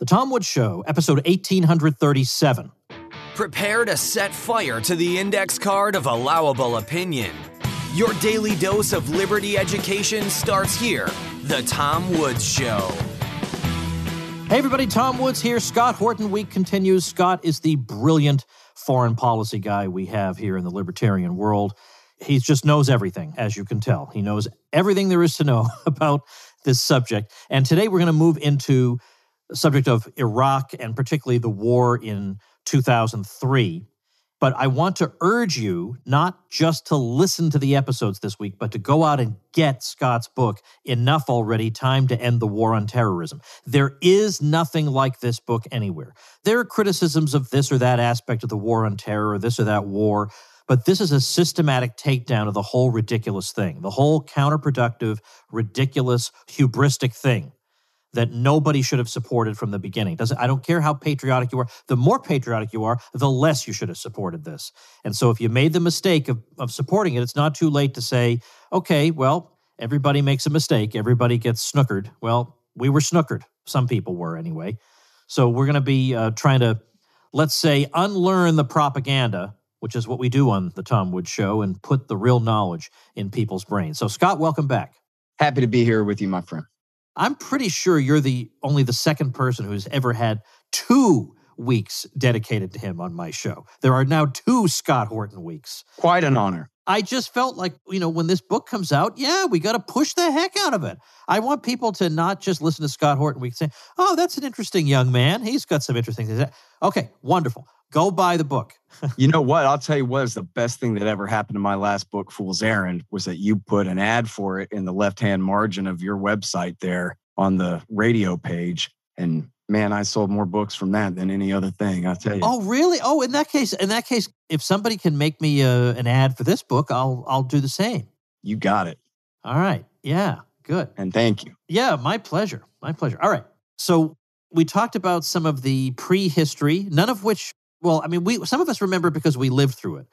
The Tom Woods Show, episode 1837. Prepare to set fire to the index card of allowable opinion. Your daily dose of liberty education starts here. The Tom Woods Show. Hey everybody, Tom Woods here. Scott Horton Week continues. Scott is the brilliant foreign policy guy we have here in the libertarian world. He just knows everything, as you can tell. He knows everything there is to know about this subject. And today we're going to move into the subject of Iraq and particularly the war in 2003. But I want to urge you not just to listen to the episodes this week, but to go out and get Scott's book, Enough Already, Time to End the War on Terrorism. There is nothing like this book anywhere. There are criticisms of this or that aspect of the war on terror, or this or that war, but this is a systematic takedown of the whole ridiculous thing, the whole counterproductive, ridiculous, hubristic thing that nobody should have supported from the beginning. I don't care how patriotic you are. The more patriotic you are, the less you should have supported this. And so if you made the mistake of supporting it, it's not too late to say, okay, well, everybody makes a mistake. Everybody gets snookered. Well, we were snookered. Some people were anyway. So we're going to be trying to, let's say, unlearn the propaganda, which is what we do on the Tom Woods Show, and put the real knowledge in people's brains. So Scott, welcome back. Happy to be here with you, my friend. I'm pretty sure you're only the second person who's ever had 2 weeks dedicated to him on my show. There are now 2 Scott Horton weeks. Quite an honor. I just felt like, when this book comes out, we got to push the heck out of it. I want people to not just listen to Scott Horton week and say, oh, that's an interesting young man. He's got some interesting things. Okay, wonderful. Go buy the book. You know what? I'll tell you what is the best thing that ever happened to my last book, Fool's Errand, was that you put an ad for it in the left-hand margin of your website there on the radio page. And man, I sold more books from that than any other thing, I'll tell you. Oh, really? Oh, in that case, if somebody can make me an ad for this book, I'll do the same. You got it. All right. Yeah, good. And thank you. Yeah, my pleasure. My pleasure. All right. So we talked about some of the prehistory, none of which, some of us remember because we lived through it.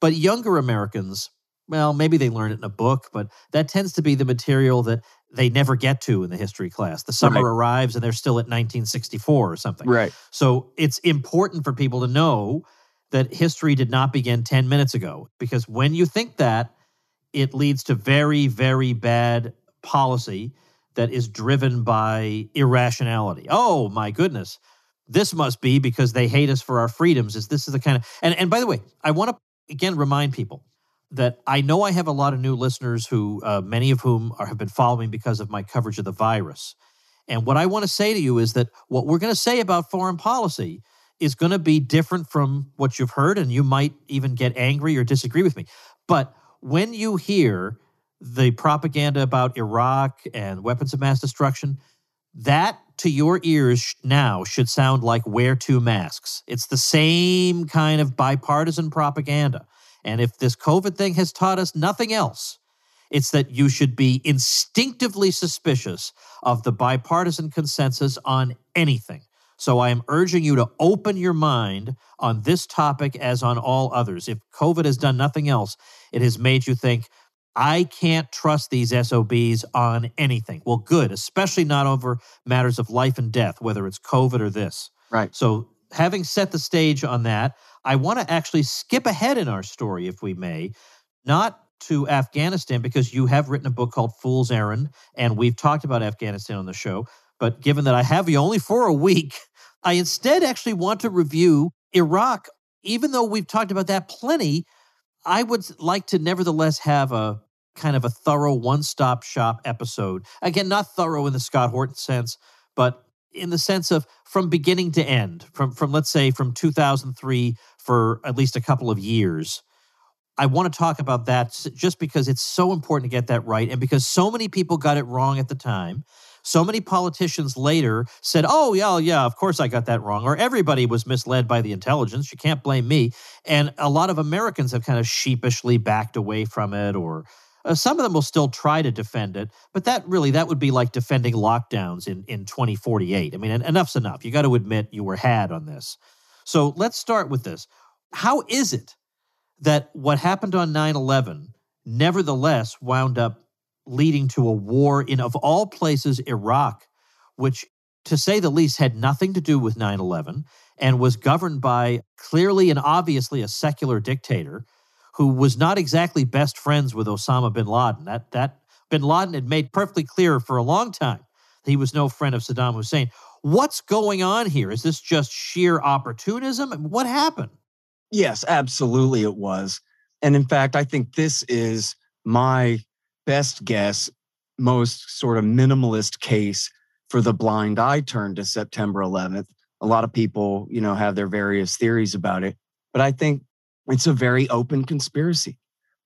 But younger Americans, well, maybe they learned it in a book, but that tends to be the material that they never get to in the history class. The summer arrives and they're still at 1964 or something. Right. So it's important for people to know that history did not begin 10 minutes ago, because when you think that, it leads to very, very bad policy that is driven by irrationality. Oh, my goodness. This must be because they hate us for our freedoms. This is the kind of... And by the way, I want to, again, remind people that I know I have a lot of new listeners who, many of whom have been following because of my coverage of the virus. And what I want to say to you is that what we're going to say about foreign policy is going to be different from what you've heard, and you might even get angry or disagree with me. But when you hear the propaganda about Iraq and weapons of mass destruction, that to your ears now should sound like wear 2 masks. It's the same kind of bipartisan propaganda. And if this COVID thing has taught us nothing else, it's that you should be instinctively suspicious of the bipartisan consensus on anything. So I am urging you to open your mind on this topic as on all others. If COVID has done nothing else, it has made you think, I can't trust these SOBs on anything. Well, good, especially not over matters of life and death, whether it's COVID or this. Right. So having set the stage on that, I want to actually skip ahead in our story, if we may, not to Afghanistan, because you have written a book called Fool's Errand, and we've talked about Afghanistan on the show. But given that I have you only for a week, I instead actually want to review Iraq. Even though we've talked about that plenty, I would like to nevertheless have a kind of a thorough one-stop shop episode. Again, not thorough in the Scott Horton sense, but in the sense of from beginning to end, from let's say from 2003 for at least a couple of years. I want to talk about that just because it's so important to get that right, and because so many people got it wrong at the time. So many politicians later said, oh, yeah, of course I got that wrong, or everybody was misled by the intelligence. You can't blame me. And a lot of Americans have kind of sheepishly backed away from it, or some of them will still try to defend it. But that would be like defending lockdowns in 2048. I mean, enough's enough. You got to admit you were had on this. So let's start with this. How is it that what happened on 9/11 nevertheless wound up leading to a war in, of all places, Iraq, which to say the least, had nothing to do with 9/11 and was governed by clearly and obviously a secular dictator who was not exactly best friends with Osama bin Laden. That bin Laden had made perfectly clear for a long time that he was no friend of Saddam Hussein. What's going on here? Is this just sheer opportunism? What happened? Yes, absolutely it was. And in fact, I think this is my best guess, most sort of minimalist case for the blind eye turn to September 11th. A lot of people, have their various theories about it, but I think it's a very open conspiracy.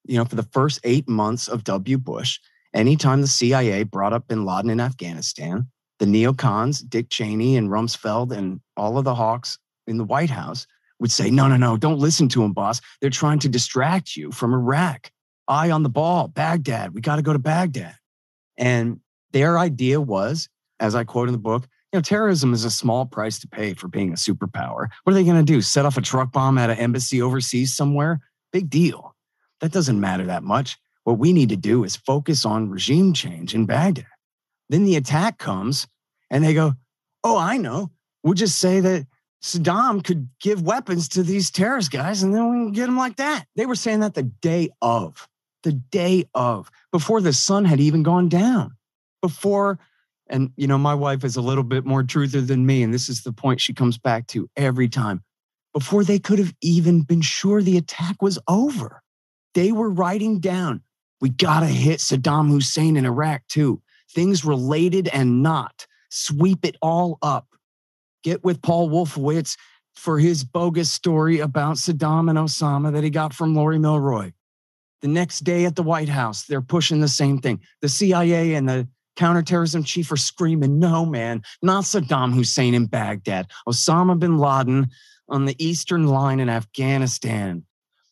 For the first 8 months of W. Bush, anytime the CIA brought up bin Laden in Afghanistan, the neocons, Dick Cheney and Rumsfeld and all of the hawks in the White House would say, no, don't listen to them, boss. They're trying to distract you from Iraq. Eye on the ball, Baghdad. We got to go to Baghdad. And their idea was, as I quote in the book, terrorism is a small price to pay for being a superpower. What are they going to do? Set off a truck bomb at an embassy overseas somewhere? Big deal. That doesn't matter that much. What we need to do is focus on regime change in Baghdad. Then the attack comes and they go, oh, I know. We'll just say that Saddam could give weapons to these terrorist guys and then we can get them like that. They were saying that the day of, before the sun had even gone down. And my wife is a little bit more truther than me, and this is the point she comes back to every time. Before they could have even been sure the attack was over, they were writing down, we got to hit Saddam Hussein in Iraq too. Things related and not. Sweep it all up. Get with Paul Wolfowitz for his bogus story about Saddam and Osama that he got from Lori Milroy. The next day at the White House, they're pushing the same thing. The CIA and the counterterrorism chief are screaming, no, man, not Saddam Hussein in Baghdad. Osama bin Laden on the eastern line in Afghanistan.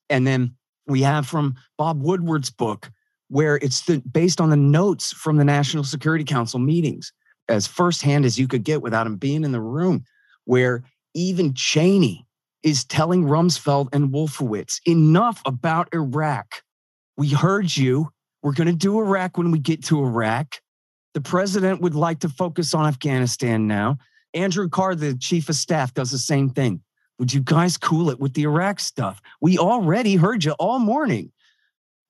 And then we have from Bob Woodward's book, where it's based on the notes from the National Security Council meetings, as firsthand as you could get without him being in the room, where even Cheney is telling Rumsfeld and Wolfowitz, enough about Iraq. We heard you. We're going to do Iraq when we get to Iraq. The president would like to focus on Afghanistan now. Andrew Carr, the chief of staff, does the same thing. Would you guys cool it with the Iraq stuff? We already heard you all morning.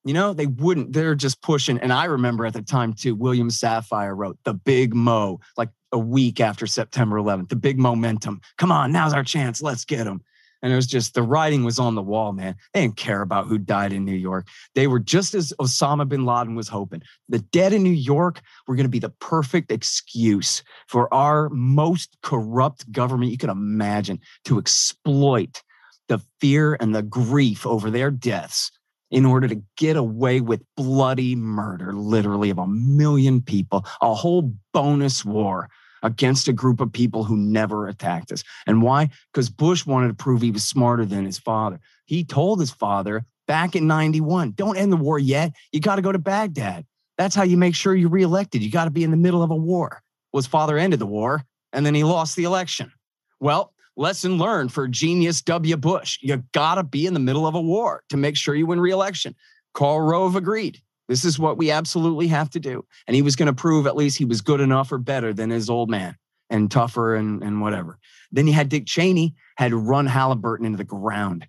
They wouldn't. They're just pushing. And I remember at the time, too, William Safire wrote The Big Mo, like a week after September 11th, the big momentum. Come on, now's our chance. Let's get them. And it was just, the writing was on the wall, man. They didn't care about who died in New York. They were just as Osama bin Laden was hoping. The dead in New York were going to be the perfect excuse for our most corrupt government you could imagine to exploit the fear and the grief over their deaths in order to get away with bloody murder, literally, of 1 million people, a whole bonus war against a group of people who never attacked us. And why? Because Bush wanted to prove he was smarter than his father. He told his father back in 91, don't end the war yet. You got to go to Baghdad. That's how you make sure you're reelected. You got to be in the middle of a war. Well, his father ended the war, and then he lost the election. Well, lesson learned for genius W. Bush. You got to be in the middle of a war to make sure you win re-election. Karl Rove agreed. This is what we absolutely have to do. And he was going to prove at least he was good enough or better than his old man and tougher and whatever. Then you had Dick Cheney had run Halliburton into the ground.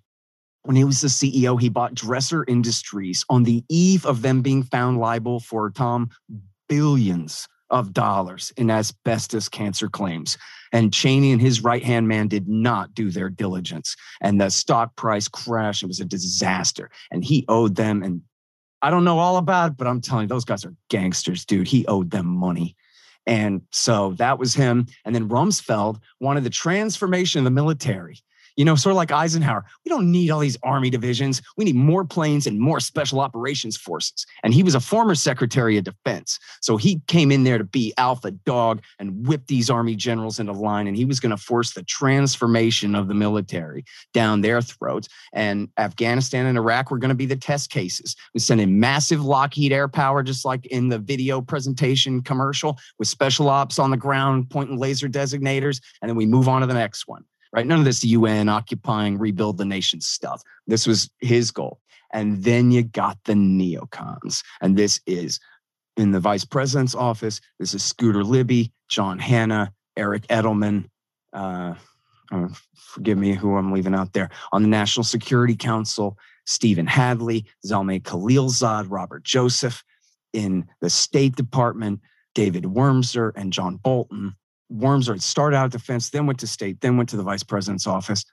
When he was the CEO, he bought Dresser Industries on the eve of them being found liable for, Tom, billions of dollars in asbestos cancer claims. And Cheney and his right-hand man did not do their diligence. And the stock price crashed. It was a disaster. And he owed them, and I don't know all about it, but I'm telling you, those guys are gangsters, dude. He owed them money. And so that was him. And then Rumsfeld wanted the transformation of the military. Sort of like Eisenhower. We don't need all these army divisions. We need more planes and more special operations forces. And he was a former Secretary of Defense. So he came in there to be alpha dog and whip these army generals into line. And he was going to force the transformation of the military down their throats. And Afghanistan and Iraq were going to be the test cases. We sent in massive Lockheed air power, just like in the video presentation commercial, with special ops on the ground, pointing laser designators. And then we move on to the next one. Right? None of this UN occupying, rebuild the nation stuff. This was his goal. And then you got the neocons. And this is in the vice president's office. This is Scooter Libby, John Hanna, Eric Edelman, forgive me who I'm leaving out there, on the National Security Council, Stephen Hadley, Zalmay Khalilzad, Robert Joseph, in the State Department, David Wormser and John Bolton. Wormser started out at defense, then went to state, then went to the vice president's office.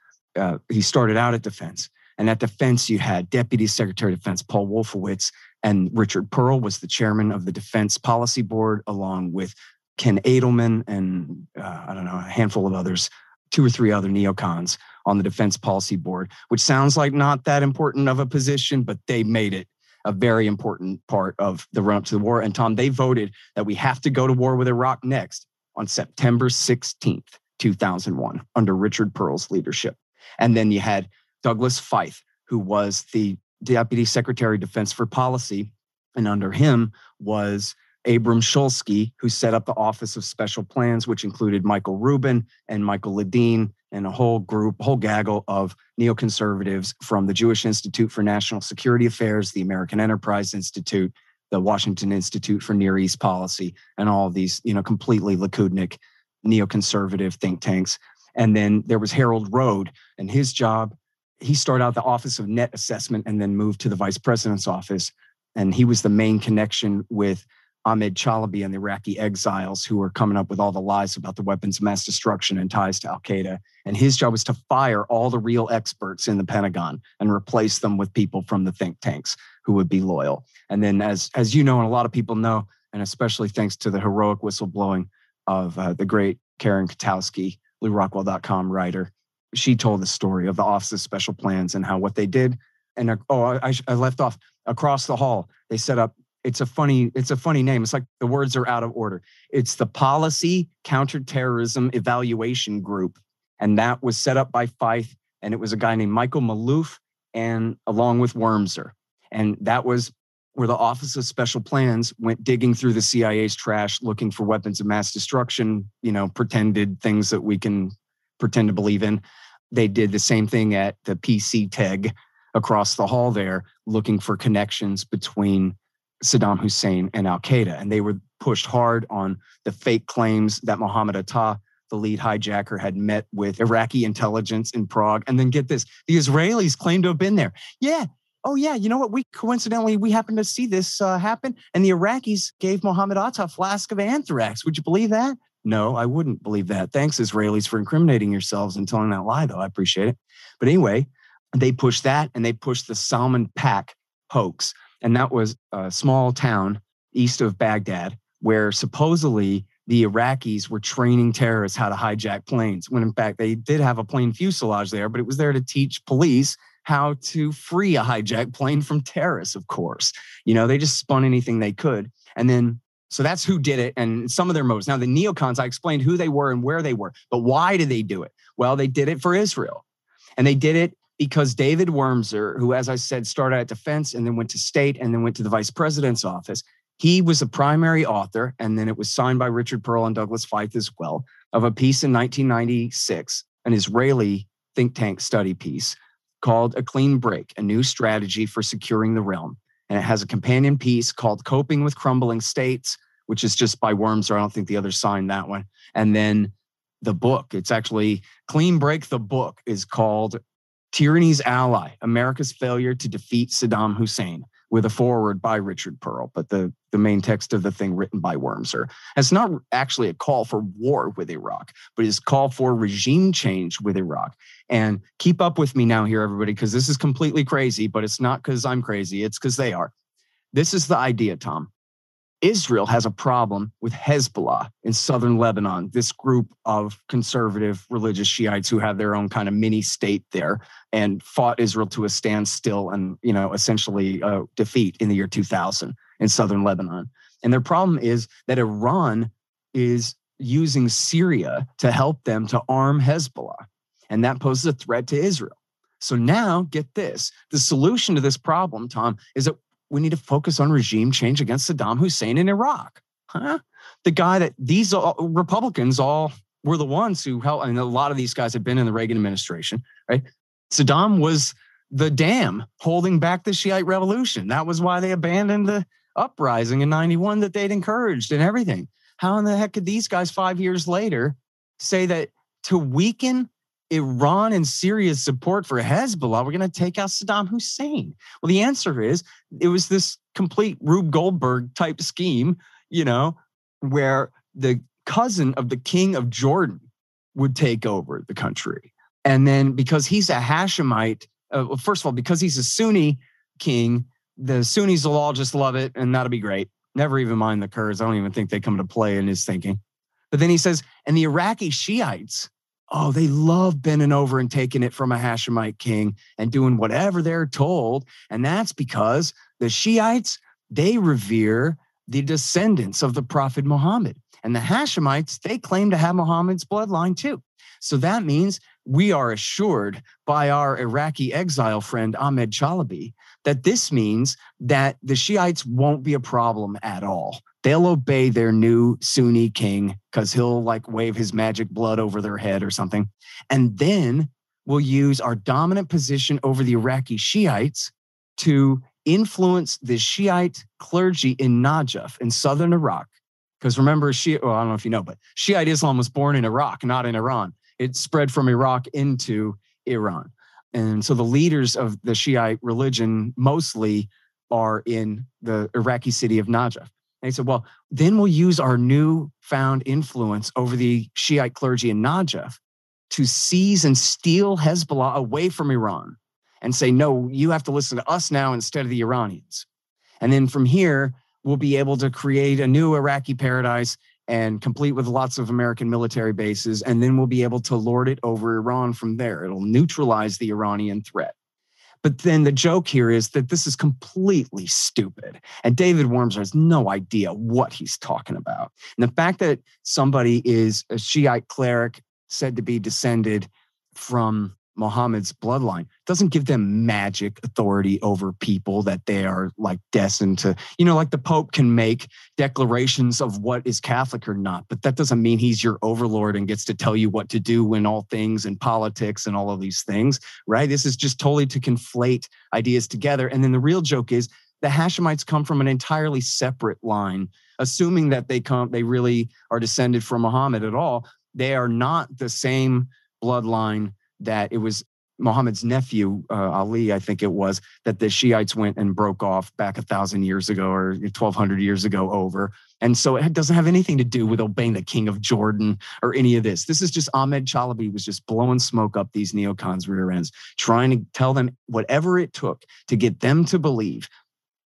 He started out at defense. And at defense, you had Deputy Secretary of Defense Paul Wolfowitz, and Richard Pearl was the chairman of the Defense Policy Board, along with Ken Edelman and a handful of others, 2 or 3 other neocons on the Defense Policy Board, which sounds like not that important of a position, but they made it a very important part of the run-up to the war. And Tom, they voted that we have to go to war with Iraq next on September 16th, 2001, under Richard Pearl's leadership. And then you had Douglas Feith, who was the Deputy Secretary of Defense for Policy. And under him was Abram Shulsky, who set up the Office of Special Plans, which included Michael Rubin and Michael Ledeen and a whole gaggle of neoconservatives from the Jewish Institute for National Security Affairs, the American Enterprise Institute, the Washington Institute for Near East Policy, and all of these, completely Likudnik neoconservative think tanks. And then there was Harold Rode, and his job, he started out the Office of Net Assessment and then moved to the Vice President's office. And he was the main connection with Ahmed Chalabi and the Iraqi exiles who were coming up with all the lies about the weapons of mass destruction and ties to Al-Qaeda. And his job was to fire all the real experts in the Pentagon and replace them with people from the think tanks who would be loyal. And then as you know, and a lot of people know, and especially thanks to the heroic whistleblowing of the great Karen Katowski, LouRockwell.com writer, she told the story of the Office of Special Plans and how what they did. And I left off across the hall. They set up, it's a funny name. It's like the words are out of order. It's the Policy Counterterrorism Evaluation Group. And that was set up by Feith. And it was a guy named Michael Maloof, and along with Wormser. And that was where the Office of Special Plans went digging through the CIA's trash, looking for weapons of mass destruction, pretended things that we can pretend to believe in. They did the same thing at the PC-TEG across the hall there, looking for connections between Saddam Hussein and Al-Qaeda. And they were pushed hard on the fake claims that Mohammed Atta, the lead hijacker, had met with Iraqi intelligence in Prague. And then get this, the Israelis claimed to have been there. Yeah. Oh, yeah. You know what? We happened to see this happen. And the Iraqis gave Mohammed Atta a flask of anthrax. Would you believe that? No, I wouldn't believe that. Thanks, Israelis, for incriminating yourselves and telling that lie, though. I appreciate it. But anyway, they pushed that, and they pushed the Salman Pak hoax. And that was a small town east of Baghdad where supposedly the Iraqis were training terrorists how to hijack planes, when in fact they did have a plane fuselage there, but it was there to teach police how to free a hijacked plane from terrorists, of course. They just spun anything they could. And then, so that's who did it and some of their motives. Now, the neocons, I explained who they were and where they were, but why did they do it? Well, they did it for Israel. And they did it because David Wormser, who, as I said, started at defense and then went to state and then went to the vice president's office, he was the primary author, and then it was signed by Richard Pearl and Douglas Feith as well, of a piece in 1996, an Israeli think tank study piece called A Clean Break, a New Strategy for Securing the Realm. And it has a companion piece called Coping with Crumbling States, which is just by Wormser. I don't think the others signed that one. And then the book, it's actually Clean Break. The book is called Tyranny's Ally, America's Failure to Defeat Saddam Hussein, with a foreword by Richard Pearl, but the main text of the thing written by Wormser. It's not actually a call for war with Iraq, but it's a call for regime change with Iraq. And keep up with me now here, everybody, because this is completely crazy, but it's not because I'm crazy. It's because they are. This is the idea, Tom. Israel has a problem with Hezbollah in southern Lebanon, this group of conservative religious Shiites who have their own kind of mini state there and fought Israel to a standstill and, essentially defeat in the year 2000 in southern Lebanon. And their problem is that Iran is using Syria to help them to arm Hezbollah. And that poses a threat to Israel. So now, get this. The solution to this problem, Tom, is that we need to focus on regime change against Saddam Hussein in Iraq. The guy that these Republicans all were the ones who helped, and a lot of these guys have been in the Reagan administration, right? Saddam was the dam holding back the Shiite revolution. That was why they abandoned the uprising in 91 that they'd encouraged and everything. How in the heck could these guys 5 years later say that to weaken Iran and Syria's support for Hezbollah, we're going to take out Saddam Hussein? Well, the answer is it was this complete Rube Goldberg type scheme, where the cousin of the king of Jordan would take over the country. And then because he's a Hashemite, first of all, because he's a Sunni king, the Sunnis will all just love it, and that'll be great. Never even mind the Kurds. I don't even think they come to play in his thinking. But then he says, and the Iraqi Shiites, oh, they love bending over and taking it from a Hashemite king and doing whatever they're told. And that's because the Shiites, they revere the descendants of the Prophet Muhammad. And the Hashemites, they claim to have Muhammad's bloodline too. So that means we are assured by our Iraqi exile friend Ahmed Chalabi that this means that the Shiites won't be a problem at all. They'll obey their new Sunni king because he'll wave his magic blood over their head or something. And then we'll use our dominant position over the Iraqi Shiites to influence the Shiite clergy in Najaf in southern Iraq. Because remember, I don't know if you know, but Shiite Islam was born in Iraq, not in Iran. It spread from Iraq into Iran. And so the leaders of the Shiite religion mostly are in the Iraqi city of Najaf. And he said, well, then we'll use our newfound influence over the Shiite clergy in Najaf to seize and steal Hezbollah away from Iran and say, no, you have to listen to us now instead of the Iranians. And then from here, we'll be able to create a new Iraqi paradise and complete with lots of American military bases. And then we'll be able to lord it over Iran from there. It'll neutralize the Iranian threat. But then the joke here is that this is completely stupid. And David Worms has no idea what he's talking about. And the fact that somebody is a Shiite cleric said to be descended from Muhammad's bloodline doesn't give them magic authority over people that they are destined to, the Pope can make declarations of what is Catholic or not, but that doesn't mean he's your overlord and gets to tell you what to do in all things and politics and all of these things, right? This is just totally to conflate ideas together. And then the real joke is the Hashemites come from an entirely separate line, assuming that they really are descended from Muhammad at all. They are not the same bloodline that it was Muhammad's nephew, Ali, I think it was, that the Shiites went and broke off back 1,000 years ago or 1,200 years ago over. And so it doesn't have anything to do with obeying the king of Jordan or any of this. This is just Ahmed Chalabi was just blowing smoke up these neocons' rear ends, trying to tell them whatever it took to get them to believe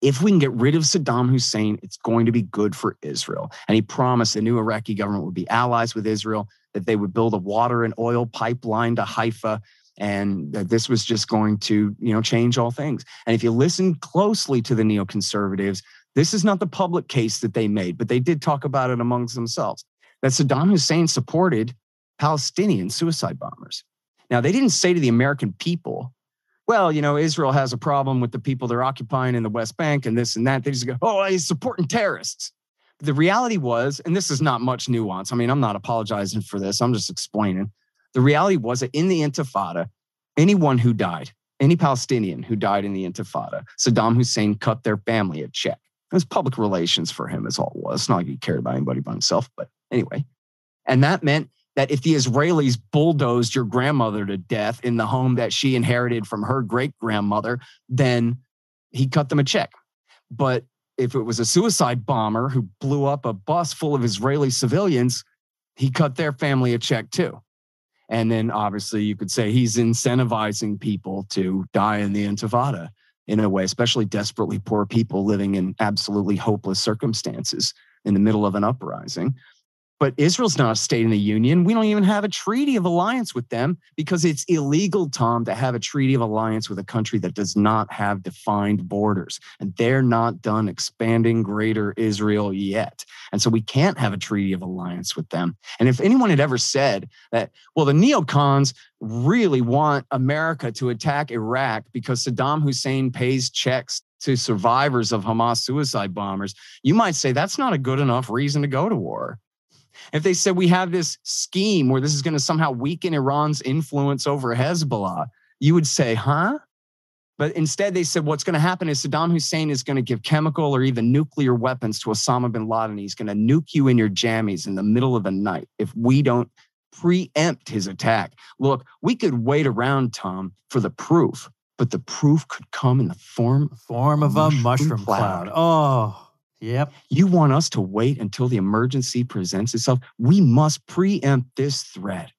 if we can get rid of Saddam Hussein, it's going to be good for Israel. And he promised the new Iraqi government would be allies with Israel, that they would build a water and oil pipeline to Haifa, and that this was just going to, change all things. And if you listen closely to the neoconservatives, this is not the public case that they made, but they did talk about it amongst themselves, that Saddam Hussein supported Palestinian suicide bombers. Now, they didn't say to the American people, well, Israel has a problem with the people they're occupying in the West Bank and this and that. They just go, oh, he's supporting terrorists. The reality was, and this is not much nuance. I mean, I'm not apologizing for this. I'm just explaining. The reality was that in the Intifada, anyone who died, any Palestinian who died in the Intifada, Saddam Hussein cut their family a check. It was public relations for him is all it was. It's not like he cared about anybody but himself, but anyway. And that meant that if the Israelis bulldozed your grandmother to death in the home that she inherited from her great-grandmother, then he cut them a check. But if it was a suicide bomber who blew up a bus full of Israeli civilians, he cut their family a check too. And then obviously you could say he's incentivizing people to die in the Intifada in a way, especially desperately poor people living in absolutely hopeless circumstances in the middle of an uprising. But Israel's not a state in the Union. We don't even have a treaty of alliance with them because it's illegal, Tom, to have a treaty of alliance with a country that does not have defined borders. And they're not done expanding greater Israel yet. And so we can't have a treaty of alliance with them. And if anyone had ever said that, well, the neocons really want America to attack Iraq because Saddam Hussein pays checks to survivors of Hamas suicide bombers, you might say that's not a good enough reason to go to war. If they said we have this scheme where this is going to somehow weaken Iran's influence over Hezbollah, you would say, huh? But instead they said what's going to happen is Saddam Hussein is going to give chemical or even nuclear weapons to Osama bin Laden. He's going to nuke you in your jammies in the middle of the night if we don't preempt his attack. Look, we could wait around, Tom, for the proof, but the proof could come in the form of a mushroom cloud. Oh, yep. You want us to wait until the emergency presents itself? We must preempt this threat.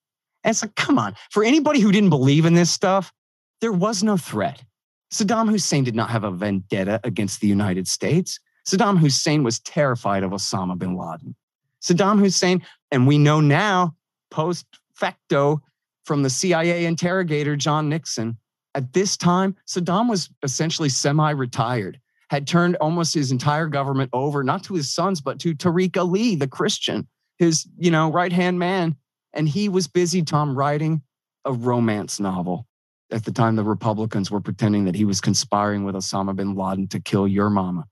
And it's like, come on. For anybody who didn't believe in this stuff, there was no threat. Saddam Hussein did not have a vendetta against the United States. Saddam Hussein was terrified of Osama bin Laden. Saddam Hussein, and we know now, post facto, from the CIA interrogator, John Nixon, at this time, Saddam was essentially semi-retired, had turned almost his entire government over, not to his sons, but to Tariq Ali, the Christian, his, right-hand man. And he was busy, Tom, writing a romance novel. At the time, the Republicans were pretending that he was conspiring with Osama bin Laden to kill your mama.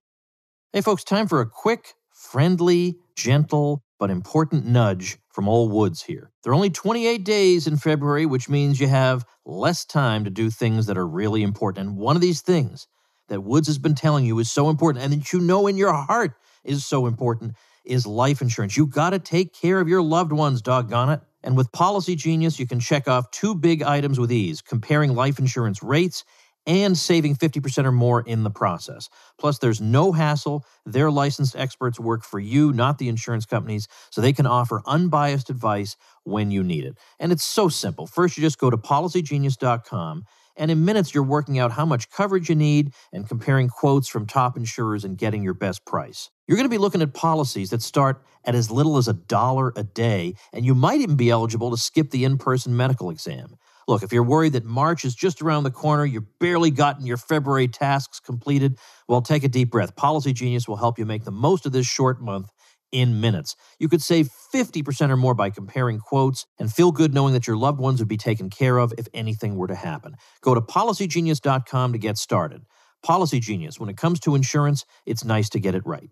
Hey, folks, time for a quick, friendly, gentle, but important nudge from Old Woods here. There are only 28 days in February, which means you have less time to do things that are really important. And one of these things that Woods has been telling you is so important, and that you know in your heart is so important, is life insurance. You got to take care of your loved ones, doggone it. And with Policy Genius, you can check off 2 big items with ease, comparing life insurance rates and saving 50% or more in the process. Plus, there's no hassle. Their licensed experts work for you, not the insurance companies, so they can offer unbiased advice when you need it. And it's so simple. First, you just go to policygenius.com, and in minutes, you're working out how much coverage you need and comparing quotes from top insurers and getting your best price. You're going to be looking at policies that start at as little as $1 a day, and you might even be eligible to skip the in-person medical exam. Look, if you're worried that March is just around the corner, you've barely gotten your February tasks completed, well, take a deep breath. Policy Genius will help you make the most of this short month in minutes. You could save 50% or more by comparing quotes and feel good knowing that your loved ones would be taken care of if anything were to happen. Go to policygenius.com to get started. Policy Genius, when it comes to insurance, it's nice to get it right.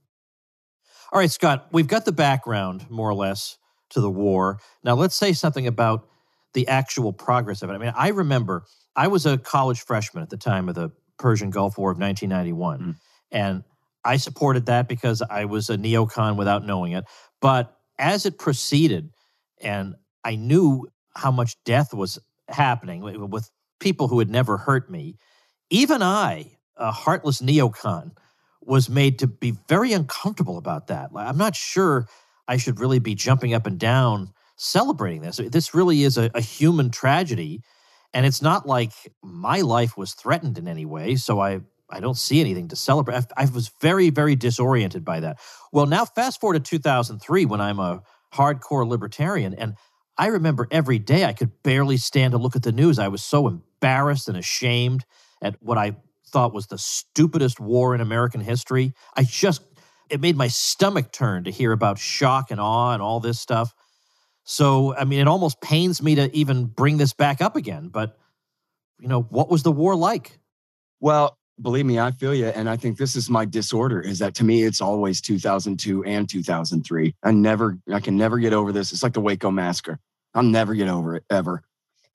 All right, Scott, we've got the background, more or less, to the war. Now, let's say something about the actual progress of it. I mean, I remember I was a college freshman at the time of the Persian Gulf War of 1991, and I supported that because I was a neocon without knowing it. But as it proceeded, and I knew how much death was happening with people who had never hurt me, even I, a heartless neocon, was made to be very uncomfortable about that. I'm not sure I should really be jumping up and down celebrating this. This really is a human tragedy, and it's not like my life was threatened in any way, so I don't see anything to celebrate. I was very, very disoriented by that. Well, now fast forward to 2003 when I'm a hardcore libertarian, and I remember every day I could barely stand to look at the news. I was so embarrassed and ashamed at what I thought was the stupidest war in American history. It made my stomach turn to hear about shock and awe and all this stuff. So, I mean, it almost pains me to even bring this back up again. But, what was the war like? Well, believe me, I feel you. And I think this is my disorder, is that to me, it's always 2002 and 2003. I can never get over this. It's like the Waco massacre. I'll never get over it, ever.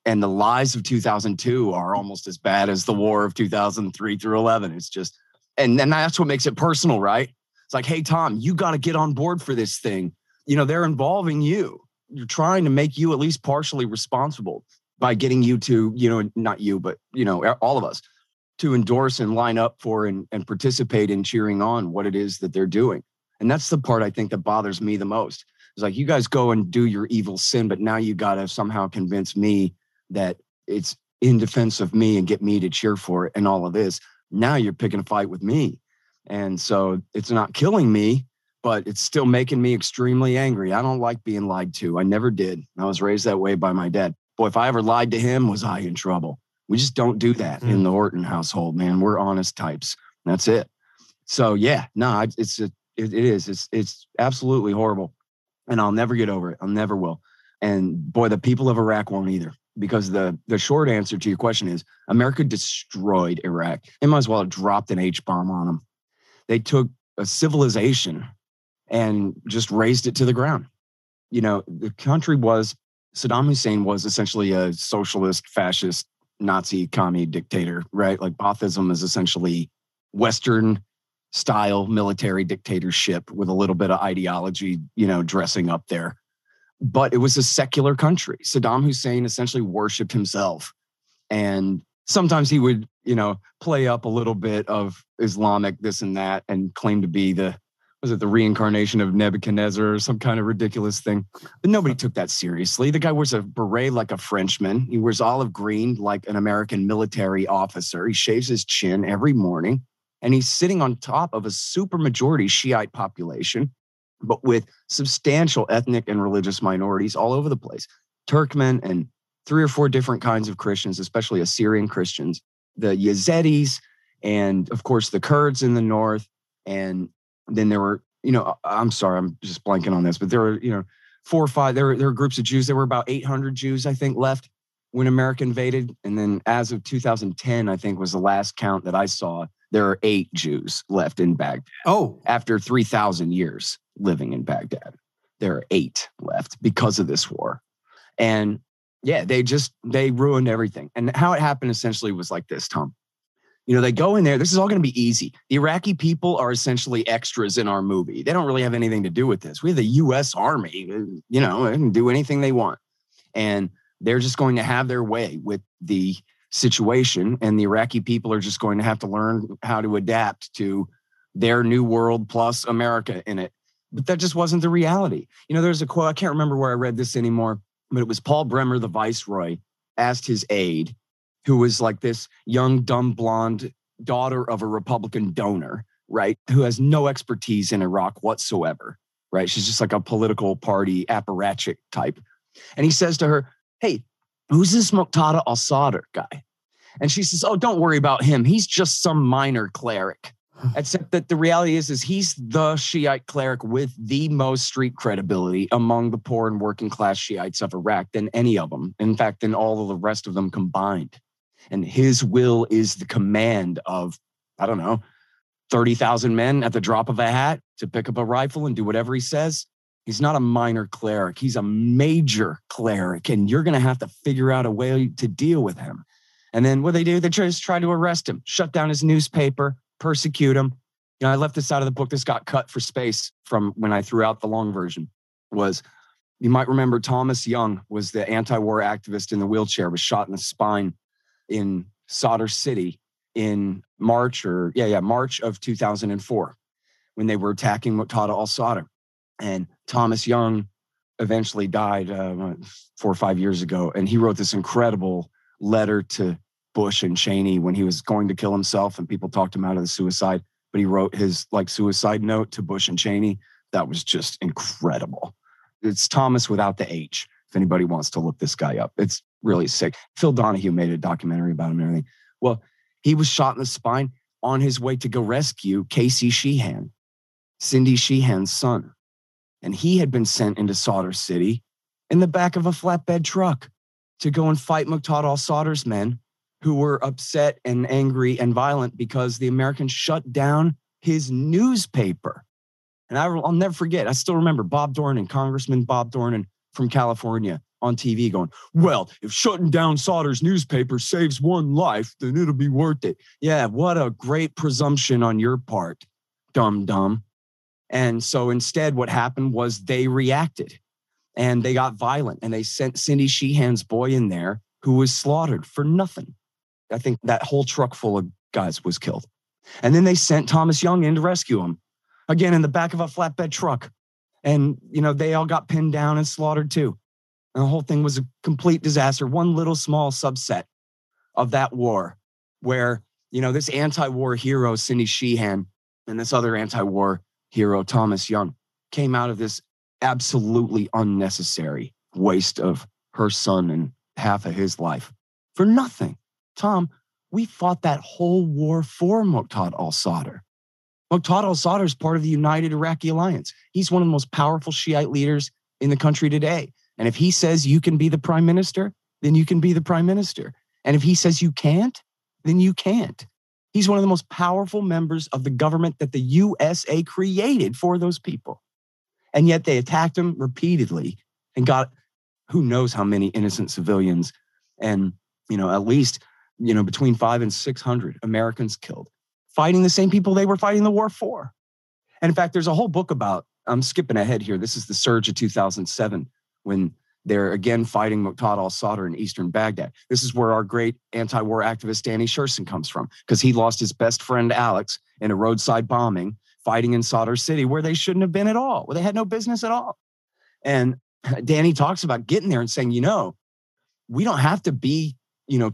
And the lies of 2002 are almost as bad as the war of 2003 through 11. It's just, and that's what makes it personal, right? It's like, hey, Tom, you got to get on board for this thing. They're involving you. You're trying to make you at least partially responsible by getting you to, not you, but, all of us to endorse and line up for and participate in cheering on what it is that they're doing. And that's the part I think that bothers me the most. It's like, you guys go and do your evil sin, but now you got to somehow convince me that it's in defense of me and get me to cheer for it and all of this. Now you're picking a fight with me. And so it's not killing me, but it's still making me extremely angry. I don't like being lied to. I never did. I was raised that way by my dad. Boy, if I ever lied to him, was I in trouble? We just don't do that in the Horton household, man. We're honest types. That's it. So yeah, no, it is. It's absolutely horrible. And I'll never get over it. I never will. And boy, the people of Iraq won't either. Because the short answer to your question is America destroyed Iraq. They might as well have dropped an H-bomb on them. They took a civilization and just razed it to the ground. The country Saddam Hussein was essentially a socialist, fascist, Nazi, commie dictator, right? Like Baathism is essentially Western style military dictatorship with a little bit of ideology, dressing up there. but it was a secular country. Saddam Hussein essentially worshipped himself. And sometimes he would, play up a little bit of Islamic this and that and claim to be the reincarnation of Nebuchadnezzar or some kind of ridiculous thing. But nobody took that seriously. The guy wears a beret like a Frenchman. He wears olive green like an American military officer. He shaves his chin every morning. And he's sitting on top of a supermajority Shiite population, but with substantial ethnic and religious minorities all over the place. Turkmen and 3 or 4 different kinds of Christians, especially Assyrian Christians, the Yazidis, and of course the Kurds in the north. And then there were, I'm sorry, I'm just blanking on this, but there were, 4 or 5, there were groups of Jews. There were about 800 Jews, I think, left when America invaded. And then as of 2010, I think was the last count that I saw, there are 8 Jews left in Baghdad. Oh. After 3,000 years living in Baghdad, there are 8 left because of this war. And yeah, they ruined everything. And how it happened essentially was like this, Tom. They go in there. This is all going to be easy. The Iraqi people are essentially extras in our movie. They don't really have anything to do with this. We have the U.S. Army, they can do anything they want. And they're just going to have their way with the situation. And the Iraqi people are just going to have to learn how to adapt to their new world plus America in it. But that just wasn't the reality. There's a quote, I can't remember where I read this anymore, but it was Paul Bremer, the viceroy, asked his aide, who was like this young, dumb, blonde daughter of a Republican donor, right? Who has no expertise in Iraq whatsoever, right? She's just like a political party apparatchik type. And he says to her, hey, who's this Muqtada al-Sadr guy? And she says, oh, don't worry about him. He's just some minor cleric. Except that the reality is he's the Shiite cleric with the most street credibility among the poor and working class Shiites of Iraq than any of them. In fact, than all of the rest of them combined. And his will is the command of, 30,000 men at the drop of a hat to pick up a rifle and do whatever he says. He's not a minor cleric. He's a major cleric. And you're going to have to figure out a way to deal with him. And then what they do, they just try to arrest him, shut down his newspaper, persecute him. I left this out of the book. This got cut for space from when I threw out the long version. You might remember Thomas Young was the anti-war activist in the wheelchair, was shot in the spine in Sadr City in March of 2004 when they were attacking Muqtada al-Sadr. And Thomas Young eventually died 4 or 5 years ago. And he wrote this incredible letter to Bush and Cheney when he was going to kill himself and people talked him out of the suicide. But he wrote his suicide note to Bush and Cheney. That was just incredible. It's Thomas without the H, if anybody wants to look this guy up. It's really sick. Phil Donahue made a documentary about him and everything. Well, he was shot in the spine on his way to go rescue Casey Sheehan, Cindy Sheehan's son. And he had been sent into Sadr City in the back of a flatbed truck to go and fight Muqtada al-Sadr's men who were upset and angry and violent because the Americans shut down his newspaper. And I'll never forget, I still remember Bob Dornan, Congressman Bob Dornan from California on TV going, well, if shutting down Sadr's newspaper saves one life, then it'll be worth it. Yeah, what a great presumption on your part, dumb. And so instead what happened was they reacted and they got violent and they sent Cindy Sheehan's boy in there who was slaughtered for nothing. I think that whole truck full of guys was killed. And then they sent Thomas Young in to rescue him, again, in the back of a flatbed truck. And, they all got pinned down and slaughtered too. And the whole thing was a complete disaster. One little small subset of that war where, this anti-war hero, Cindy Sheehan, and this other anti-war hero, Thomas Young, came out of this absolutely unnecessary waste of her son and half of his life for nothing. Tom, we fought that whole war for Muqtada al-Sadr. Muqtada al-Sadr is part of the United Iraqi Alliance. He's one of the most powerful Shiite leaders in the country today. And if he says you can be the prime minister, then you can be the prime minister. And if he says you can't, then you can't. He's one of the most powerful members of the government that the USA created for those people. And yet they attacked him repeatedly and got who knows how many innocent civilians and, at least, between 500 and 600 Americans killed, fighting the same people they were fighting the war for. And in fact, there's a whole book about, I'm skipping ahead here. This is the surge of 2007, when they're again fighting Muqtada al-Sadr in eastern Baghdad. This is where our great anti-war activist Danny Sherson comes from, because he lost his best friend Alex in a roadside bombing fighting in Sadr City where they shouldn't have been at all, where they had no business at all. And Danny talks about getting there and saying, we don't have to be,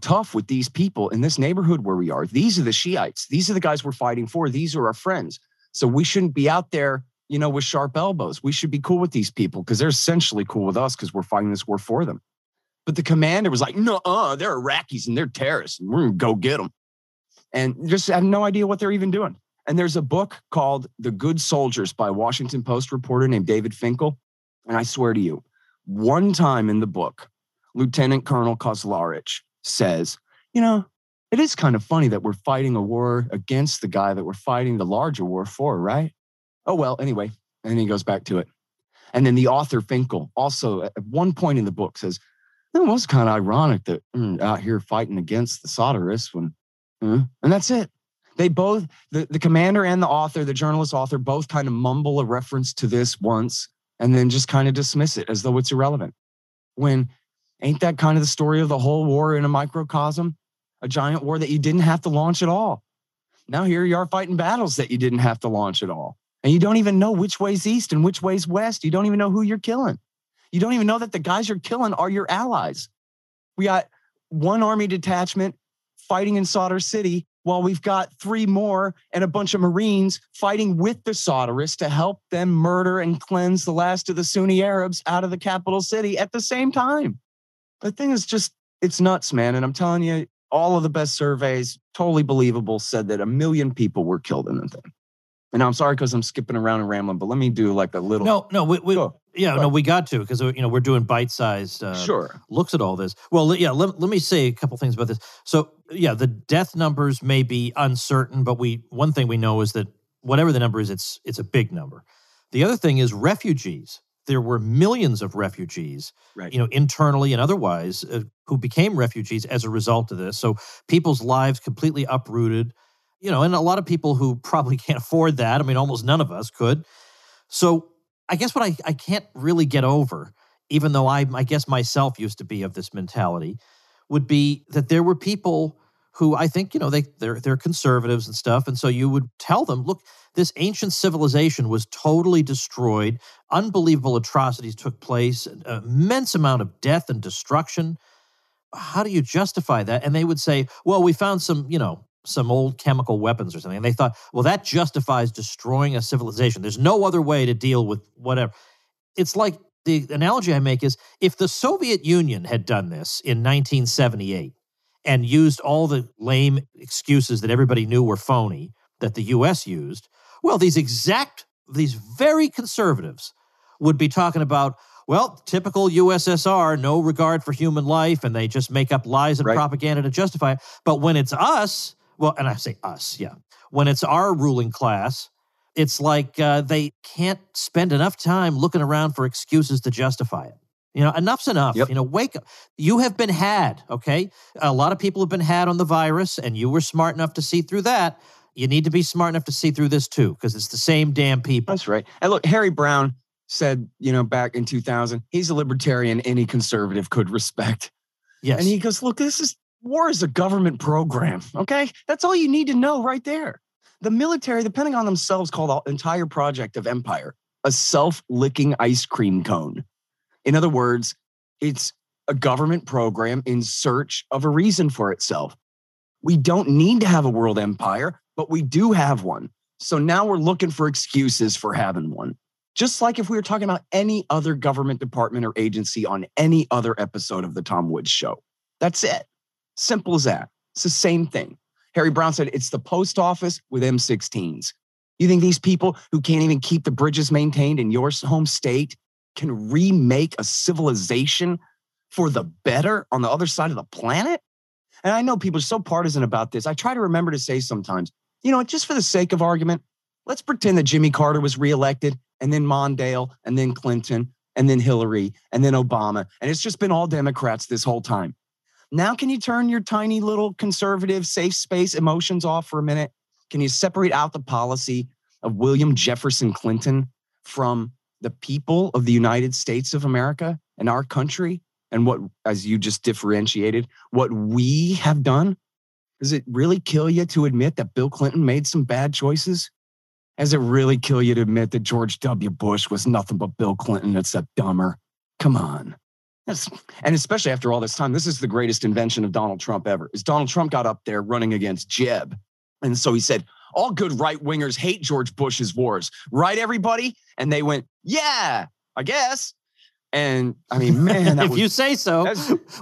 tough with these people in this neighborhood where we are. These are the Shiites. These are the guys we're fighting for. These are our friends. So we shouldn't be out there, with sharp elbows. We should be cool with these people because they're essentially cool with us because we're fighting this war for them. But the commander was like, no, they're Iraqis and they're terrorists and we're going to go get them. And just have no idea what they're even doing. And there's a book called The Good Soldiers by a Washington Post reporter named David Finkel. And I swear to you, one time in the book, Lieutenant Colonel Kozlarich says, it is kind of funny that we're fighting a war against the guy that we're fighting the larger war for, right? Oh, well, anyway. And then he goes back to it. And then the author Finkel also at one point in the book says, it was kind of ironic that out here fighting against the Sadrists and that's it. They both, the commander and the author, the journalist author, both kind of mumble a reference to this once and then just kind of dismiss it as though it's irrelevant. When ain't that kind of the story of the whole war in a microcosm? A giant war that you didn't have to launch at all. Now here you are fighting battles that you didn't have to launch at all. And you don't even know which way's east and which way's west. You don't even know who you're killing. You don't even know that the guys you're killing are your allies. We got one army detachment fighting in Sadr City while we've got 3 more and a bunch of Marines fighting with the Sadrists to help them murder and cleanse the last of the Sunni Arabs out of the capital city at the same time. The thing is just, it's nuts, man. And I'm telling you, all of the best surveys, totally believable, said that 1 million people were killed in the thing. And I'm sorry because I'm skipping around and rambling, but let me do like a little. We got to, because we're doing bite-sized looks at all this. Well, let me say a couple things about this. So, the death numbers may be uncertain, but one thing we know is that whatever the number is, it's a big number. The other thing is refugees. There were millions of refugees, right, internally and otherwise, who became refugees as a result of this. So people's lives completely uprooted, and a lot of people who probably can't afford that. I mean, almost none of us could. So I guess what I can't really get over, even though I guess myself used to be of this mentality, would be that there were people who I think, they're conservatives and stuff. And so you would tell them, look, this ancient civilization was totally destroyed. Unbelievable atrocities took place, an immense amount of death and destruction. How do you justify that? And they would say, well, we found some old chemical weapons or something. And they thought, well, that justifies destroying a civilization. There's no other way to deal with whatever. It's like the analogy I make is if the Soviet Union had done this in 1978 and used all the lame excuses that everybody knew were phony that the U.S. used, well, these very conservatives would be talking about, well, typical USSR, no regard for human life, and they just make up lies and propaganda to justify it. But when it's us, well, and I say us, when it's our ruling class, it's like they can't spend enough time looking around for excuses to justify it. Enough's enough. Yep. Wake up. You have been had, okay? A lot of people have been had on the virus, and you were smart enough to see through that. You need to be smart enough to see through this too, because it's the same damn people. That's right. And look, Harry Brown said, back in 2000, he's a libertarian any conservative could respect. Yes. And he goes, look, war is a government program, okay? That's all you need to know right there. The military, the Pentagon themselves called the entire project of empire a self-licking ice cream cone. In other words, it's a government program in search of a reason for itself. We don't need to have a world empire, but we do have one. So now we're looking for excuses for having one. Just like if we were talking about any other government department or agency on any other episode of the Tom Woods Show. That's it. Simple as that. It's the same thing. Harry Brown said it's the post office with M16s. You think these people who can't even keep the bridges maintained in your home state can remake a civilization for the better on the other side of the planet? And I know people are so partisan about this. I try to remember to say sometimes, just for the sake of argument, let's pretend that Jimmy Carter was reelected and then Mondale and then Clinton and then Hillary and then Obama. And it's just been all Democrats this whole time. Now, can you turn your tiny little conservative safe space emotions off for a minute? Can you separate out the policy of William Jefferson Clinton from the people of the United States of America? in our country and what, as you just differentiated, what we have done, does it really kill you to admit that Bill Clinton made some bad choices? Does it really kill you to admit that George W. Bush was nothing but Bill Clinton except dumber? Come on. And especially after all this time, this is the greatest invention of Donald Trump ever, is Donald Trump got up there running against Jeb. And so he said, all good right-wingers hate George Bush's wars. Right, everybody? And they went, yeah, I guess. And I mean, man, if you say so,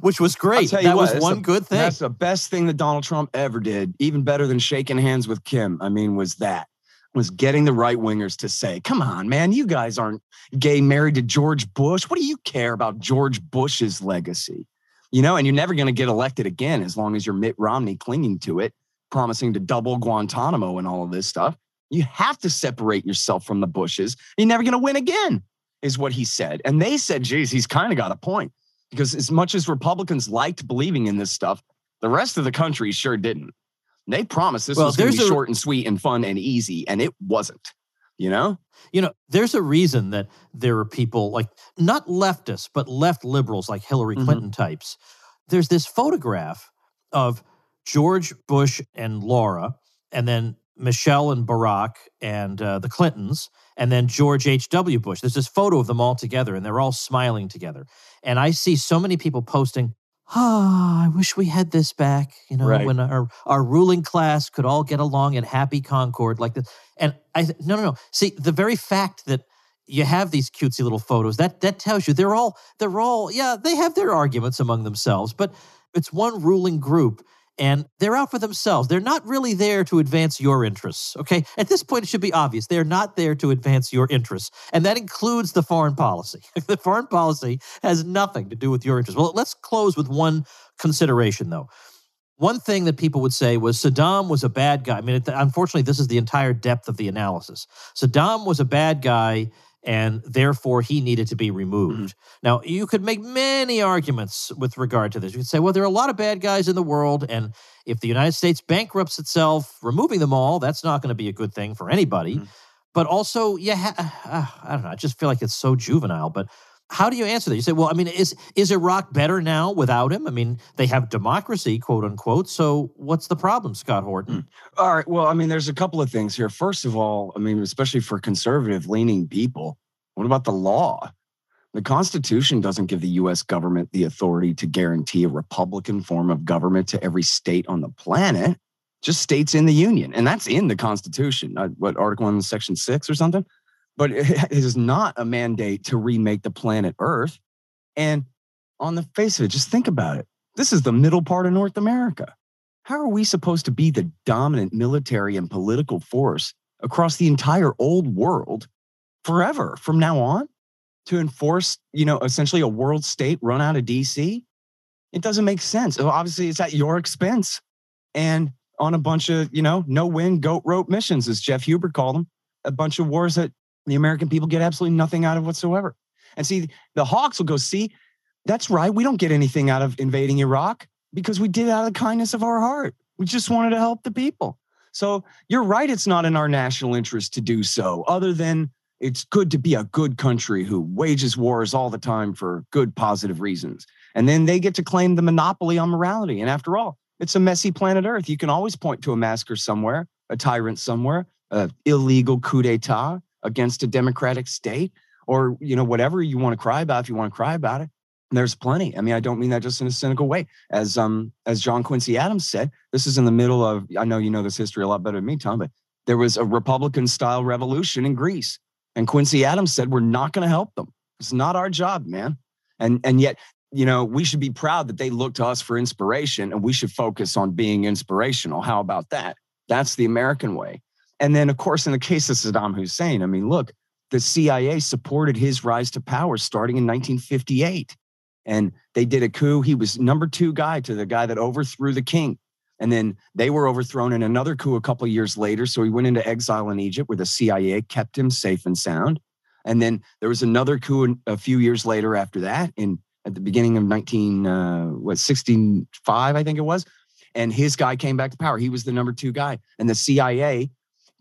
which was great. That was one good thing. That's the best thing that Donald Trump ever did, even better than shaking hands with Kim. I mean, was getting the right wingers to say, come on, man, you guys aren't gay married to George Bush. What do you care about George Bush's legacy? You know, and you're never going to get elected again as long as you're Mitt Romney clinging to it, promising to double Guantanamo and all of this stuff. You have to separate yourself from the Bushes. You're never going to win again, is what he said. And they said, geez, he's kind of got a point. Because as much as Republicans liked believing in this stuff, the rest of the country sure didn't. They promised this was going to be short and sweet and fun and easy, and it wasn't, you know? You know, there's a reason that there are people like, not leftists, but left liberals like Hillary Clinton types. There's this photograph of George Bush and Laura, and then Michelle and Barack and the Clintons, and then George H.W. Bush. There's this photo of them all together, and they're all smiling together. And I see so many people posting, I wish we had this back, you know, when our ruling class could all get along in happy concord like this. And no. See, the very fact that you have these cutesy little photos, that tells you they're all, yeah, they have their arguments among themselves, but it's one ruling group and they're out for themselves. They're not really there to advance your interests, okay? At this point, it should be obvious. They're not there to advance your interests, and that includes the foreign policy. The foreign policy has nothing to do with your interests. Well, let's close with one consideration, though. One thing that people would say was Saddam was a bad guy. I mean, unfortunately, this is the entire depth of the analysis. Saddam was a bad guy, and therefore he needed to be removed. Now, you could make many arguments with regard to this. You could say, well, there are a lot of bad guys in the world, and if the United States bankrupts itself, removing them all, that's not going to be a good thing for anybody. But also, I don't know, I just feel like it's so juvenile, but how do you answer that? You say, well, I mean, is Iraq better now without him? I mean, they have democracy, quote unquote. So what's the problem, Scott Horton? All right. Well, I mean, there's a couple of things here. First of all, I mean, especially for conservative leaning people, what about the law? The Constitution doesn't give the U.S. government the authority to guarantee a Republican form of government to every state on the planet, just states in the Union. And that's in the Constitution. What, Article 1, Section 6 or something? But it is not a mandate to remake the planet Earth. And on the face of it, just think about it. This is the middle part of North America. How are we supposed to be the dominant military and political force across the entire old world forever from now on to enforce, you know, essentially a world state run out of DC? It doesn't make sense. Obviously, it's at your expense and on a bunch of, you know, no-win, goat rope missions, as Jeff Huber called them, a bunch of wars that the American people get absolutely nothing out of whatsoever. And see, the hawks will go, see, that's right. We don't get anything out of invading Iraq because we did it out of the kindness of our heart. We just wanted to help the people. So you're right. It's not in our national interest to do so, other than it's good to be a good country who wages wars all the time for good, positive reasons. And then they get to claim the monopoly on morality. And after all, it's a messy planet Earth. You can always point to a massacre somewhere, a tyrant somewhere, an illegal coup d'etat against a democratic state, or, you know, whatever you want to cry about, if you want to cry about it. And there's plenty. I mean, I don't mean that just in a cynical way. As John Quincy Adams said, this is in the middle of, I know you know this history a lot better than me, Tom, but there was a Republican-style revolution in Greece. And Quincy Adams said, we're not going to help them. It's not our job, man. And yet, you know, we should be proud that they look to us for inspiration, and we should focus on being inspirational. How about that? That's the American way. And then, of course, in the case of Saddam Hussein, I mean, look, the CIA supported his rise to power starting in 1958. And they did a coup. He was number 2 guy to the guy that overthrew the king. And then they were overthrown in another coup a couple of years later. So he went into exile in Egypt, where the CIA kept him safe and sound. And then there was another coup a few years later after that, at the beginning of 1965, I think it was. And his guy came back to power. He was the number 2 guy. And the CIA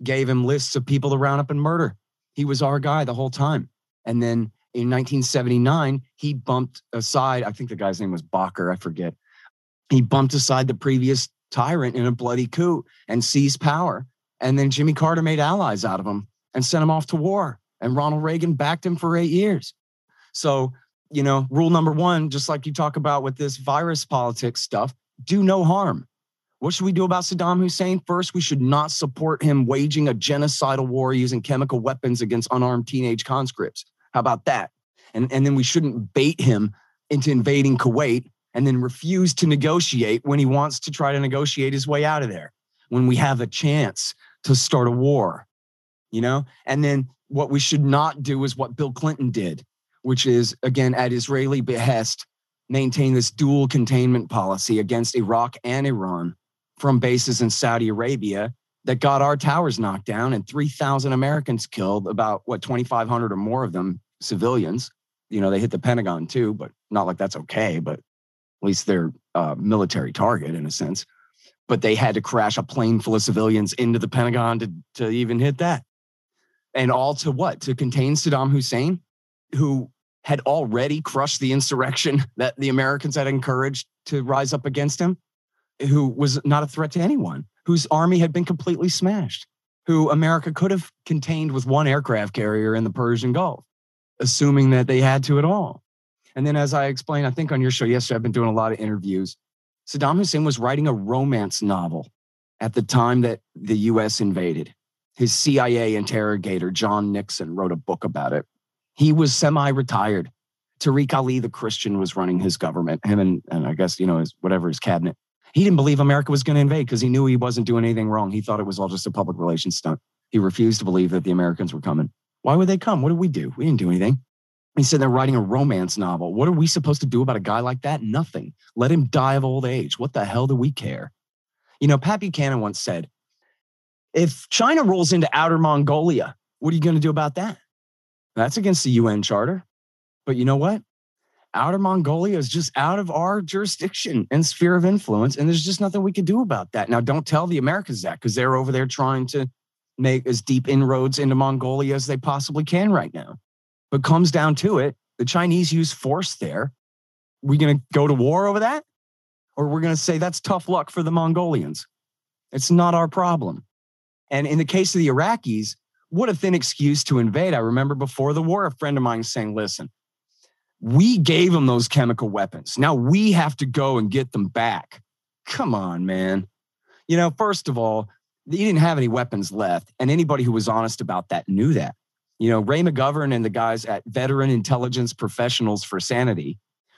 gave him lists of people to round up and murder. He was our guy the whole time. And then in 1979, he bumped aside, I think the guy's name was Bacher, I forget. He bumped aside the previous tyrant in a bloody coup and seized power. And then Jimmy Carter made allies out of him and sent him off to war. And Ronald Reagan backed him for 8 years. So, rule number one, just like you talk about with this virus politics stuff, do no harm. What should we do about Saddam Hussein? First, we should not support him waging a genocidal war using chemical weapons against unarmed teenage conscripts. How about that? And then we shouldn't bait him into invading Kuwait and then refuse to negotiate when he wants to try to negotiate his way out of there, when we have a chance to start a war, And then what we should not do is what Bill Clinton did, which is, again, at Israeli behest, maintain this dual containment policy against Iraq and Iran from bases in Saudi Arabia that got our towers knocked down and 3,000 Americans killed, about 2,500 or more of them civilians. They hit the Pentagon too, but not like that's okay, but at least they're a military target in a sense. But they had to crash a plane full of civilians into the Pentagon to even hit that. And all to what? To contain Saddam Hussein, who had already crushed the insurrection that the Americans had encouraged to rise up against him, who was not a threat to anyone, whose army had been completely smashed, who America could have contained with one aircraft carrier in the Persian Gulf, assuming that they had to at all. And then, as I explained, I think on your show yesterday, I've been doing a lot of interviews. Saddam Hussein was writing a romance novel at the time that the U.S. invaded. His CIA interrogator, John Nixon, wrote a book about it. He was semi-retired. Tariq Ali, the Christian, was running his government, him and I guess, his cabinet. He didn't believe America was going to invade because he knew he wasn't doing anything wrong. He thought it was all just a public relations stunt. He refused to believe that the Americans were coming. Why would they come? What did we do? We didn't do anything. He said they're writing a romance novel. What are we supposed to do about a guy like that? Nothing. Let him die of old age. What the hell do we care? Pat Buchanan once said, if China rolls into outer Mongolia, what are you going to do about that? That's against the UN Charter. But you know what? Outer Mongolia is just out of our jurisdiction and sphere of influence, and there's just nothing we can do about that. Now, don't tell the Americans that, because they're over there trying to make as deep inroads into Mongolia as they possibly can right now. But comes down to it, the Chinese use force there. We going to go to war over that? Or we're going to say that's tough luck for the Mongolians? It's not our problem. And in the case of the Iraqis, what a thin excuse to invade. I remember before the war, a friend of mine saying, listen, we gave them those chemical weapons. Now we have to go and get them back. Come on, man. First of all, he didn't have any weapons left. And anybody who was honest about that knew that. Ray McGovern and the guys at Veteran Intelligence Professionals for Sanity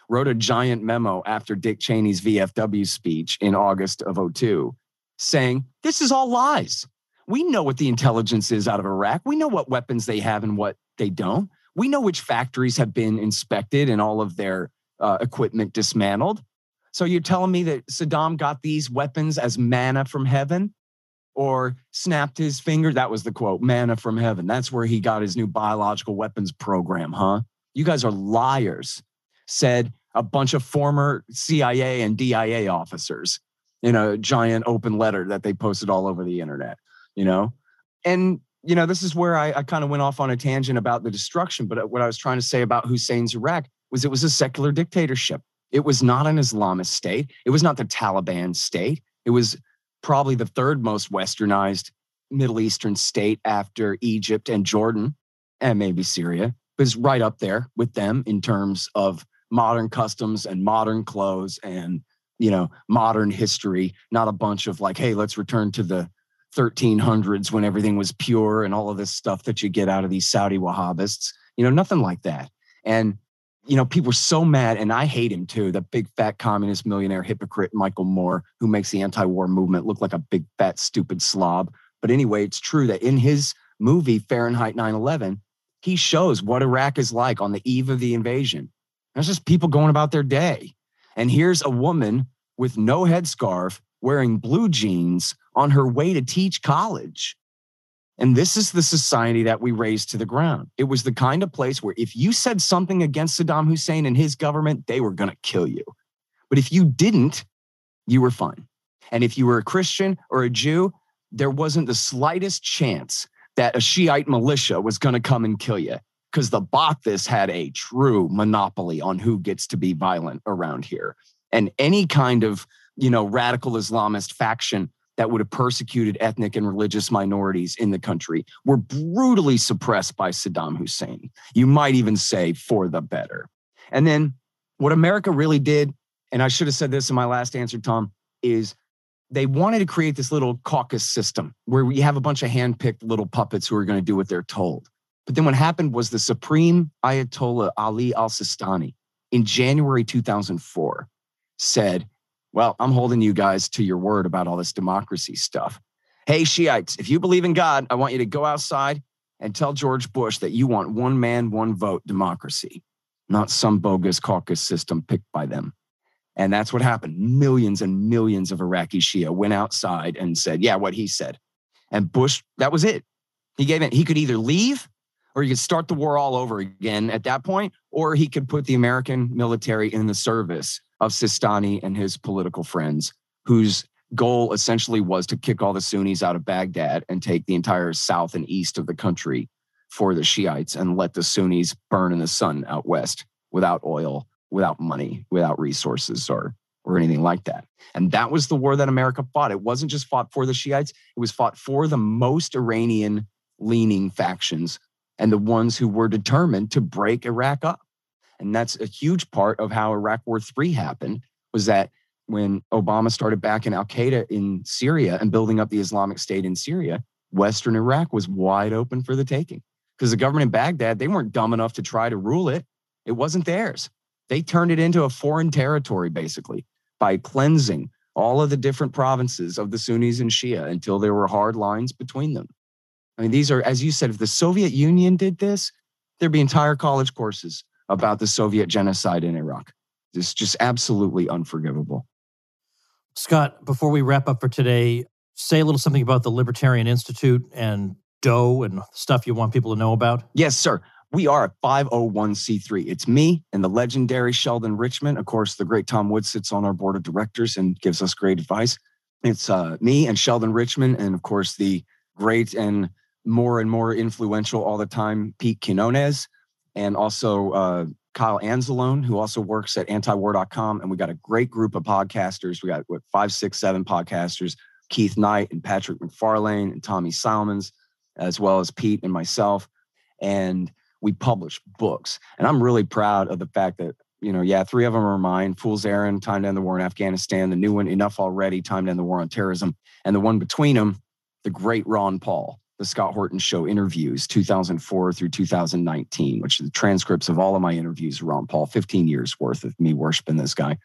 wrote a giant memo after Dick Cheney's VFW speech in August of 2002 saying, this is all lies. We know what the intelligence is out of Iraq. We know what weapons they have and what they don't. We know which factories have been inspected and all of their equipment dismantled. So you're telling me that Saddam got these weapons as manna from heaven? Or snapped his finger? That was the quote, manna from heaven. That's where he got his new biological weapons program, huh? You guys are liars, said a bunch of former CIA and DIA officers in a giant open letter that they posted all over the internet, And, this is where I kind of went off on a tangent about the destruction. But what I was trying to say about Hussein's Iraq was it was a secular dictatorship. It was not an Islamist state. It was not the Taliban state. It was probably the third most westernized Middle Eastern state after Egypt and Jordan and maybe Syria. It was right up there with them in terms of modern customs and modern clothes and, modern history, not a bunch of like, hey, let's return to the 1300s when everything was pure and all of this stuff that you get out of these Saudi Wahhabists, nothing like that. And, people were so mad, and I hate him too, the big fat communist millionaire hypocrite Michael Moore, who makes the anti-war movement look like a big fat stupid slob. But anyway, it's true that in his movie Fahrenheit 9/11, he shows what Iraq is like on the eve of the invasion. There's just people going about their day. And here's a woman with no headscarf wearing blue jeans on her way to teach college. And this is the society that we raised to the ground. It was the kind of place where if you said something against Saddam Hussein and his government, they were going to kill you. But if you didn't, you were fine. And if you were a Christian or a Jew, there wasn't the slightest chance that a Shiite militia was going to come and kill you because the Ba'athist had a true monopoly on who gets to be violent around here. And any kind of, radical Islamist faction that would have persecuted ethnic and religious minorities in the country were brutally suppressed by Saddam Hussein. You might even say for the better. And then what America really did, and I should have said this in my last answer, Tom, is they wanted to create this little caucus system where we have a bunch of handpicked little puppets who are going to do what they're told. But then what happened was the Supreme Ayatollah Ali al-Sistani in January 2004 said, well, I'm holding you guys to your word about all this democracy stuff. Hey, Shiites, if you believe in God, I want you to go outside and tell George Bush that you want one man, one vote democracy, not some bogus caucus system picked by them. And that's what happened. Millions and millions of Iraqi Shia went outside and said, yeah, what he said. And Bush, that was it. He gave it. He could either leave or he could start the war all over again at that point, or he could put the American military in the service of Sistani and his political friends, whose goal essentially was to kick all the Sunnis out of Baghdad and take the entire south and east of the country for the Shiites and let the Sunnis burn in the sun out west without oil, without money, without resources or anything like that. And that was the war that America fought. It wasn't just fought for the Shiites. It was fought for the most Iranian-leaning factions and the ones who were determined to break Iraq up. And that's a huge part of how Iraq War III happened, was that when Obama started backing al-Qaeda in Syria and building up the Islamic State in Syria, Western Iraq was wide open for the taking. Because the government in Baghdad, they weren't dumb enough to try to rule it. It wasn't theirs. They turned it into a foreign territory, basically, by cleansing all of the different provinces of the Sunnis and Shia until there were hard lines between them. I mean, these are, as you said, if the Soviet Union did this, there'd be entire college courses about the Soviet genocide in Iraq. It's just absolutely unforgivable. Scott, before we wrap up for today, say a little something about the Libertarian Institute and Doe and stuff you want people to know about. Yes, sir. We are a 501c3. It's me and the legendary Sheldon Richman. Of course, the great Tom Woods sits on our board of directors and gives us great advice. It's me and Sheldon Richman, and of course, the great and more influential all the time, Pete Quinones, and also Kyle Anzalone, who also works at antiwar.com. And we got a great group of podcasters. We got 5, 6, 7 podcasters, Keith Knight and Patrick McFarlane and Tommy Salmons, as well as Pete and myself. And we publish books. And I'm really proud of the fact that, 3 of them are mine. Fool's Errand, Time to End the War in Afghanistan. The new one, Enough Already, Time to End the War on Terrorism. And the one between them, the great Ron Paul, the Scott Horton Show interviews, 2004 through 2019, which are the transcripts of all of my interviews with Ron Paul, 15 years worth of me worshiping this guy.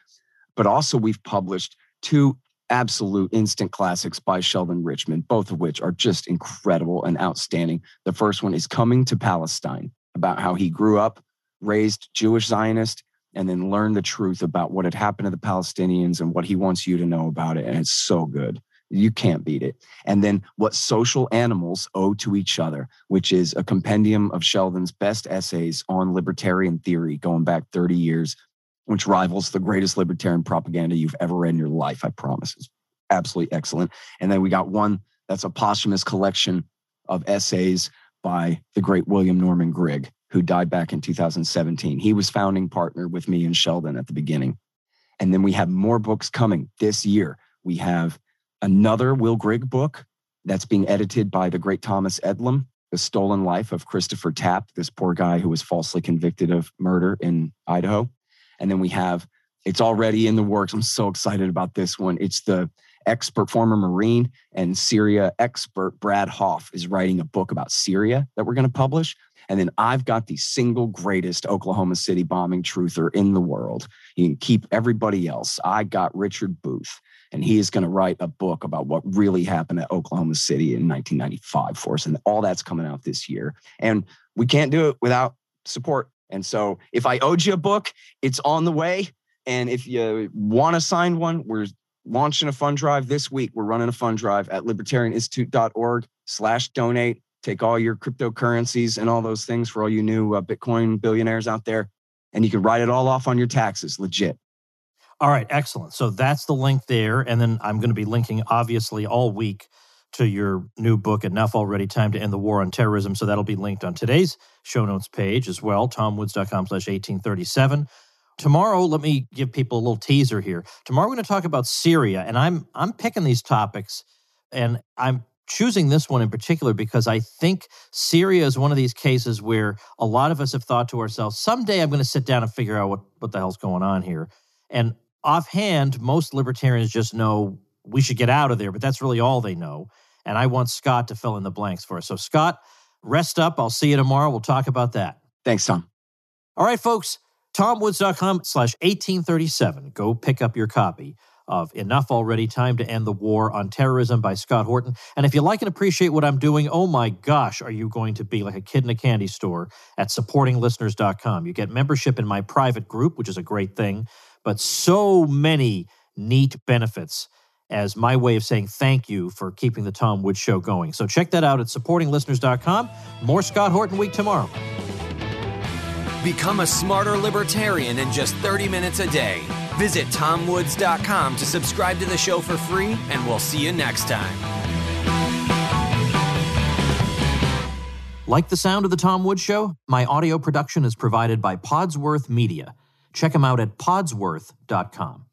But also we've published 2 absolute instant classics by Sheldon Richman, both of which are just incredible and outstanding. The first one is Coming to Palestine, about how he grew up, raised Jewish Zionist, and then learned the truth about what had happened to the Palestinians and what he wants you to know about it. And it's so good. You can't beat it. And then What Social Animals Owe to Each Other, which is a compendium of Sheldon's best essays on libertarian theory going back 30 years, which rivals the greatest libertarian propaganda you've ever read in your life, I promise. It's absolutely excellent. And then we got one that's a posthumous collection of essays by the great William Norman Grigg, who died back in 2017. He was founding partner with me and Sheldon at the beginning. And then we have more books coming this year. We have another Will Grigg book that's being edited by the great Thomas Edlam, The Stolen Life of Christopher Tapp, this poor guy who was falsely convicted of murder in Idaho. And then we have, it's already in the works. I'm so excited about this one. It's the former Marine and Syria expert Brad Hoff is writing a book about Syria that we're going to publish. And then I've got the single greatest Oklahoma City bombing truther in the world. You can keep everybody else. I got Richard Booth, and he is going to write a book about what really happened at Oklahoma City in 1995 for us. And all that's coming out this year. And we can't do it without support. And so if I owed you a book, it's on the way. And if you want to sign one, we're launching a fund drive this week. We're running a fund drive at libertarianinstitute.org/donate. Take all your cryptocurrencies and all those things for all you new Bitcoin billionaires out there. And you can write it all off on your taxes, legit. All right, excellent. So that's the link there. And then I'm going to be linking, obviously, all week to your new book, Enough Already, Time to End the War on Terrorism. So that'll be linked on today's show notes page as well, tomwoods.com/1837. Tomorrow, let me give people a little teaser here. Tomorrow, we're going to talk about Syria, and I'm picking these topics, and I'm choosing this one in particular because I think Syria is one of these cases where a lot of us have thought to ourselves, someday I'm going to sit down and figure out what the hell's going on here. And offhand, most libertarians just know we should get out of there, but that's really all they know. And I want Scott to fill in the blanks for us. So Scott, rest up. I'll see you tomorrow. We'll talk about that. Thanks, Tom. All right, folks, tomwoods.com/1837. Go pick up your copy of Enough Already, Time to End the War on Terrorism by Scott Horton. And if you like and appreciate what I'm doing, oh my gosh, are you going to be like a kid in a candy store at supportinglisteners.com. You get membership in my private group, which is a great thing, but so many neat benefits as my way of saying thank you for keeping the Tom Woods Show going. So check that out at supportinglisteners.com. More Scott Horton Week tomorrow. Become a smarter libertarian in just 30 minutes a day. Visit tomwoods.com to subscribe to the show for free, and we'll see you next time. Like the sound of the Tom Woods Show? My audio production is provided by Podsworth Media. Check them out at podsworth.com.